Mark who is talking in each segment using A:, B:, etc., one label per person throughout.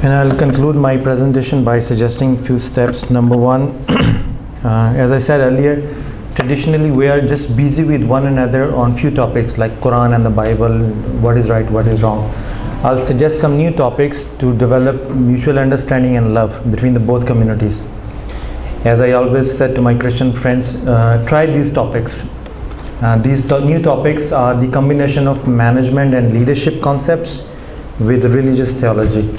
A: And I'll conclude my presentation by suggesting few steps. Number one, as I said earlier, traditionally we are just busy with one another on few topics like Quran and the Bible, what is right, what is wrong. I'll suggest some new topics to develop mutual understanding and love between the both communities. As I always said to my Christian friends, try these topics. These new topics are the combination of management and leadership concepts with religious theology.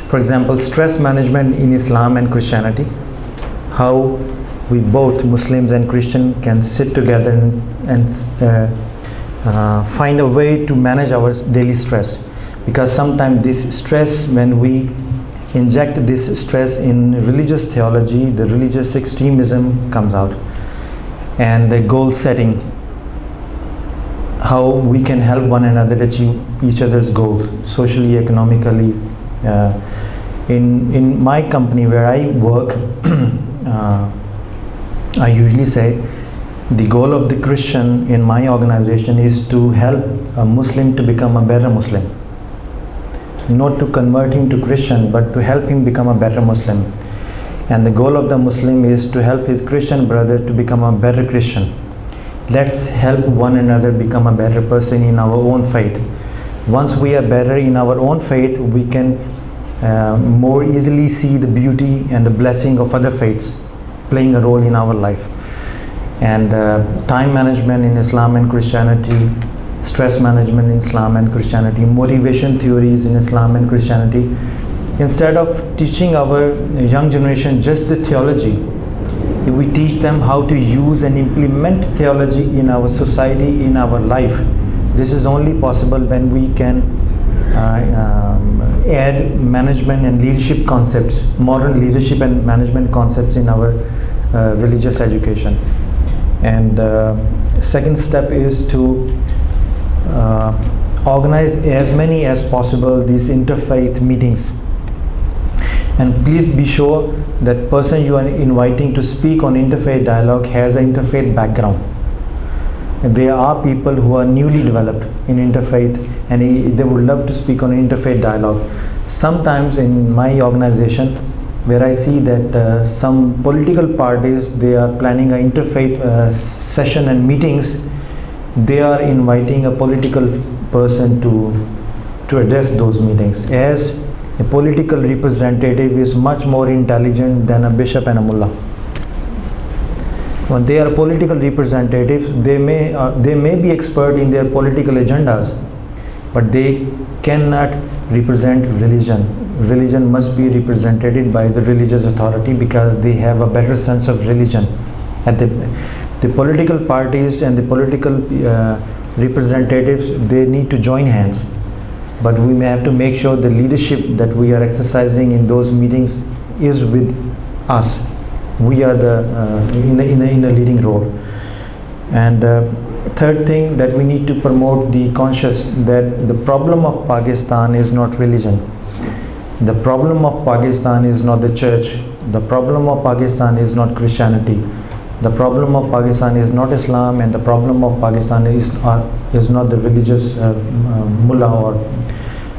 A: For example, stress management in Islam and Christianity, how we both Muslims and Christian can sit together and find a way to manage our daily stress, because sometimes this stress, when we inject this stress in religious theology, the religious extremism comes out. And the goal setting, how we can help one another achieve each other's goals socially, economically. In my company where I work, I usually say the goal of the Christian in my organization is to help a Muslim to become a better Muslim. Not to convert him to Christian, but to help him become a better Muslim. And the goal of the Muslim is to help his Christian brother to become a better Christian. Let's help one another become a better person in our own faith. Once we are better in our own faith, we can more easily see the beauty and the blessing of other faiths playing a role in our life. And time management in Islam and Christianity, stress management in Islam and Christianity, motivation theories in Islam and Christianity. Instead of teaching our young generation just the theology, we teach them how to use and implement theology in our society, in our life. This is only possible when we can add management and leadership concepts, modern leadership and management concepts in our religious education. And second step is to organize as many as possible these interfaith meetings. And please be sure that person you are inviting to speak on interfaith dialogue has an interfaith background. There are people who are newly developed in interfaith and they would love to speak on interfaith dialogue. Sometimes in my organization, where I see that some political parties, they are planning an interfaith session and meetings, they are inviting a political person to address those meetings, as a political representative is much more intelligent than a bishop and a mullah. When they are political representatives, they may be expert in their political agendas, but they cannot represent religion. Religion must be represented by the religious authority because they have a better sense of religion. At the political parties and the political representatives, they need to join hands. But we may have to make sure the leadership that we are exercising in those meetings is with us. We are in a leading role. And third thing, that we need to promote the conscious that the problem of Pakistan is not religion. The problem of Pakistan is not the church. The problem of Pakistan is not Christianity. The problem of Pakistan is not Islam, and the problem of Pakistan is not the religious mullah. Or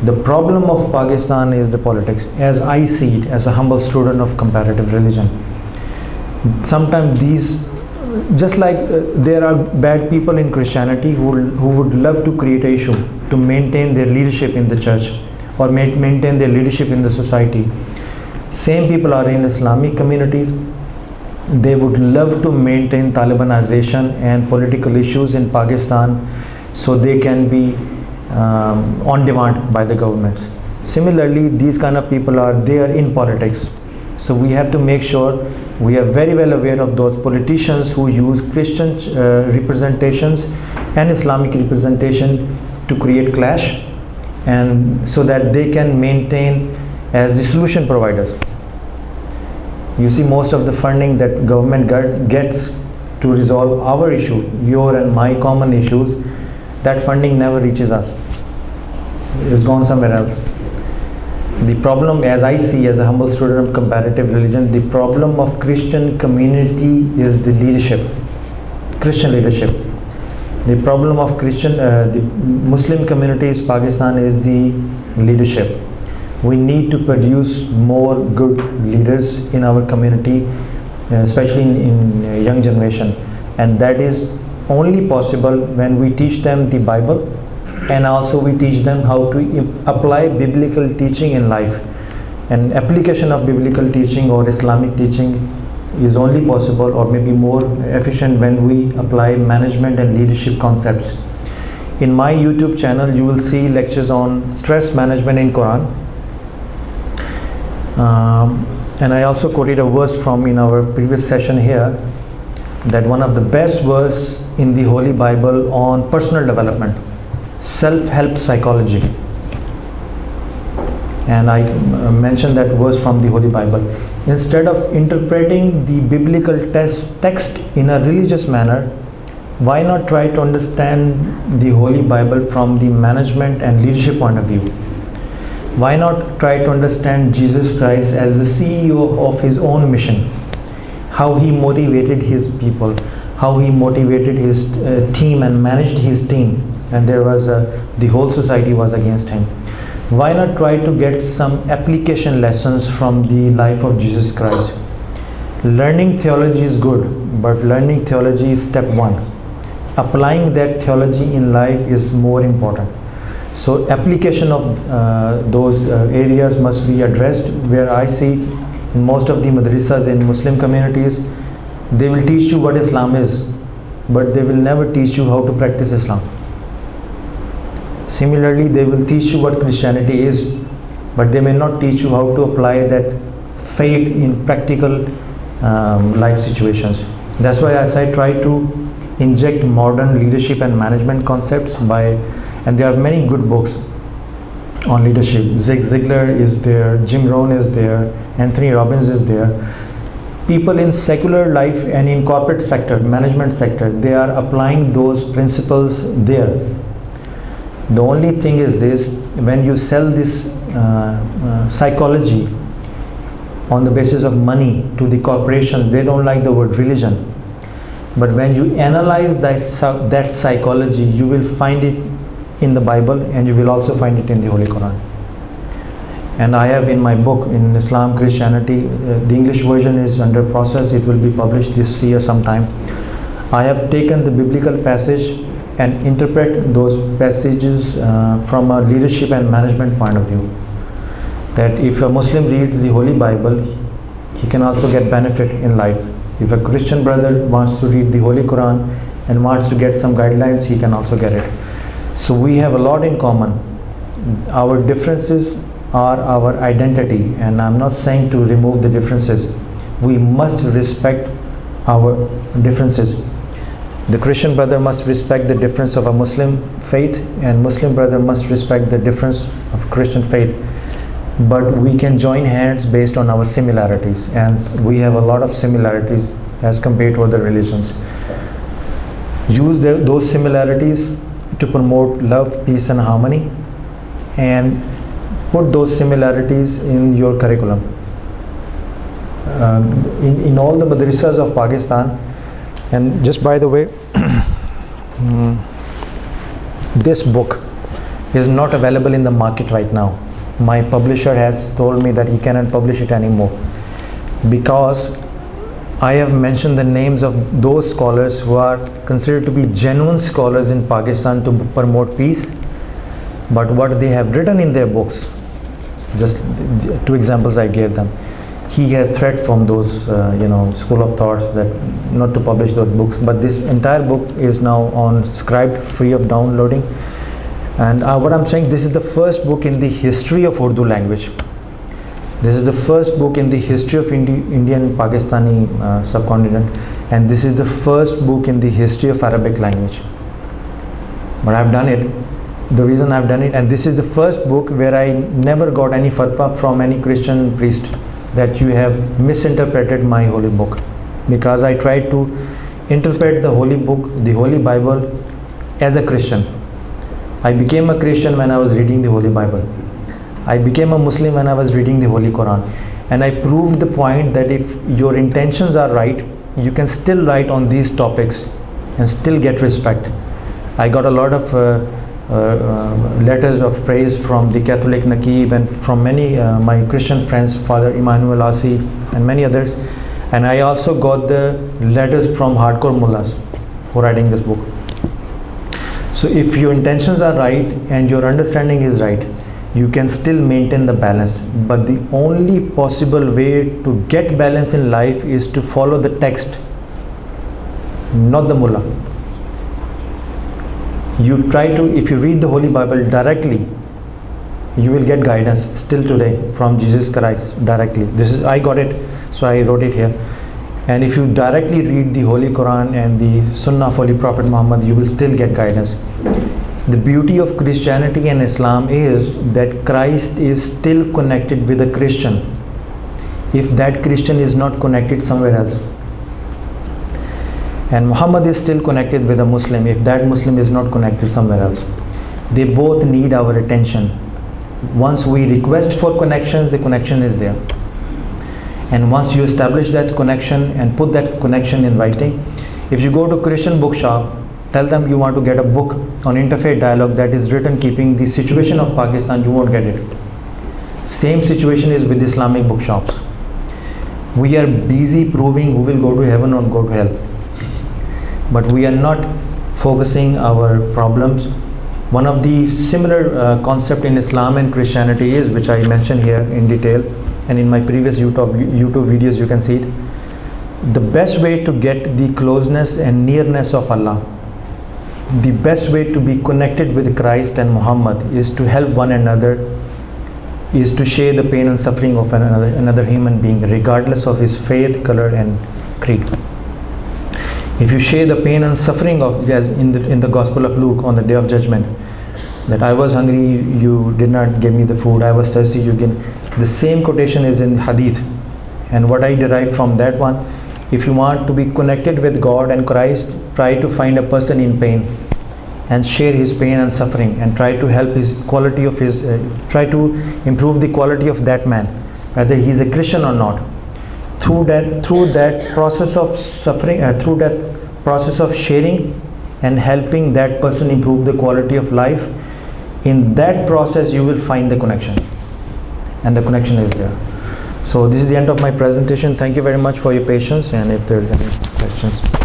A: the problem of Pakistan is the politics, as I see it as a humble student of comparative religion. Sometimes these, just like there are bad people in Christianity who would love to create an issue to maintain their leadership in the church or maintain their leadership in the society. Same people are in Islamic communities. They would love to maintain Talibanization and political issues in Pakistan so they can be on demand by the governments. Similarly, these kind of people are there in politics. So we have to make sure we are very well aware of those politicians who use Christian representations and Islamic representation to create clash, and so that they can maintain as the solution providers. You see, most of the funding that government gets to resolve our issue, your and my common issues, that funding never reaches us. It's gone somewhere else. The problem, as I see as a humble student of comparative religion, the problem of Christian community is the leadership, Christian leadership. The problem of the Muslim communities Pakistan is the leadership. We need to produce more good leaders in our community, especially in young generation, and that is only possible when we teach them the Bible, and also we teach them how to apply biblical teaching in life. And application of biblical teaching or Islamic teaching is only possible or maybe more efficient when we apply management and leadership concepts. In my YouTube channel, you will see lectures on stress management in Quran. And I also quoted a verse from in our previous session here, that one of the best verse in the Holy Bible on personal development, self-help psychology. And I mentioned that verse from the Holy Bible. Instead of interpreting the biblical text in a religious manner, why not try to understand the Holy Bible from the management and leadership point of view? Why not try to understand Jesus Christ as the CEO of his own mission? How he motivated his people, how he motivated his team and managed his team, and there was the whole society was against him. Why not try to get some application lessons from the life of Jesus Christ? Learning theology is good, but learning theology is step one. Applying that theology in life is more important. So application of those areas must be addressed, where I see in most of the madrasas in Muslim communities, they will teach you what Islam is, but they will never teach you how to practice Islam. Similarly, they will teach you what Christianity is, but they may not teach you how to apply that faith in practical life situations. That's why as I try to inject modern leadership and management concepts and there are many good books on leadership. Zig Ziglar is there, Jim Rohn is there, Anthony Robbins is there. People in secular life and in corporate sector, management sector, they are applying those principles there. The only thing is this: when you sell this psychology on the basis of money to the corporations, they don't like the word religion. But when you analyze that psychology, you will find it in the Bible, and you will also find it in the Holy Quran. And I have in my book, in Islam, Christianity, the English version is under process. It will be published this year sometime. I have taken the biblical passage and interpret those passages from a leadership and management point of view. That if a Muslim reads the Holy Bible, he can also get benefit in life. If a Christian brother wants to read the Holy Quran and wants to get some guidelines, he can also get it. So we have a lot in common. Our differences are our identity, and I'm not saying to remove the differences. We must respect our differences. The Christian brother must respect the difference of a Muslim faith, and Muslim brother must respect the difference of Christian faith. But we can join hands based on our similarities, and we have a lot of similarities as compared to other religions. Use those similarities to promote love, peace and harmony, and put those similarities in your curriculum. In all the madrasas of Pakistan, and just by the way, this book is not available in the market right now. My publisher has told me that he cannot publish it anymore, because I have mentioned the names of those scholars who are considered to be genuine scholars in Pakistan to promote peace, but what they have written in their books, just 2 examples I gave them, he has threats from those school of thoughts that not to publish those books. But this entire book is now on Scribd, free of downloading. And what I'm saying, this is the first book in the history of Urdu language. This is the first book in the history of Indian Pakistani subcontinent, and this is the first book in the history of Arabic language. But I've done it. The reason I've done it, and this is the first book where I never got any fatwa from any Christian priest that you have misinterpreted my holy book, because I tried to interpret the holy book, the Holy Bible, as a Christian. I became a Christian when I was reading the Holy Bible. I became a Muslim when I was reading the Holy Quran. And I proved the point that if your intentions are right, you can still write on these topics and still get respect. I got a lot of letters of praise from the Catholic Naqib and from many my Christian friends, Father Emmanuel Asi and many others. And I also got the letters from hardcore mullahs for writing this book. So if your intentions are right and your understanding is right, you can still maintain the balance. But the only possible way to get balance in life is to follow the text, not the mullah. You try to, if you read the Holy Bible directly, you will get guidance still today from Jesus Christ directly. This is, I got it, so I wrote it here. And if you directly read the Holy Quran and the Sunnah of Holy Prophet Muhammad, you will still get guidance. The beauty of Christianity and Islam is that Christ is still connected with a Christian if that Christian is not connected somewhere else. And Muhammad is still connected with a Muslim if that Muslim is not connected somewhere else. They both need our attention. Once we request for connections, the connection is there. And once you establish that connection and put that connection in writing, if you go to Christian bookshop, tell them you want to get a book on interfaith dialogue that is written keeping the situation of Pakistan, you won't get it. Same situation is with Islamic bookshops. We are busy proving who will go to heaven or go to hell. But we are not focusing our problems. One of the similar concept in Islam and Christianity is, which I mentioned here in detail, and in my previous YouTube videos you can see it. The best way to get the closeness and nearness of Allah, the best way to be connected with Christ and Muhammad is to help one another, is to share the pain and suffering of another human being, regardless of his faith, color and creed. If you share the pain and suffering of, as in the Gospel of Luke on the Day of Judgment, that I was hungry, you did not give me the food, I was thirsty, you gave. The same quotation is in Hadith. And what I derived from that one, if you want to be connected with God and Christ, try to find a person in pain and share his pain and suffering and try to help his quality of his, try to improve the quality of that man, whether he is a Christian or not. Through that process of suffering, through that process of sharing and helping that person improve the quality of life, in that process you will find the connection, and the connection is there. So this is the end of my presentation. Thank you very much for your patience, and if there is any questions.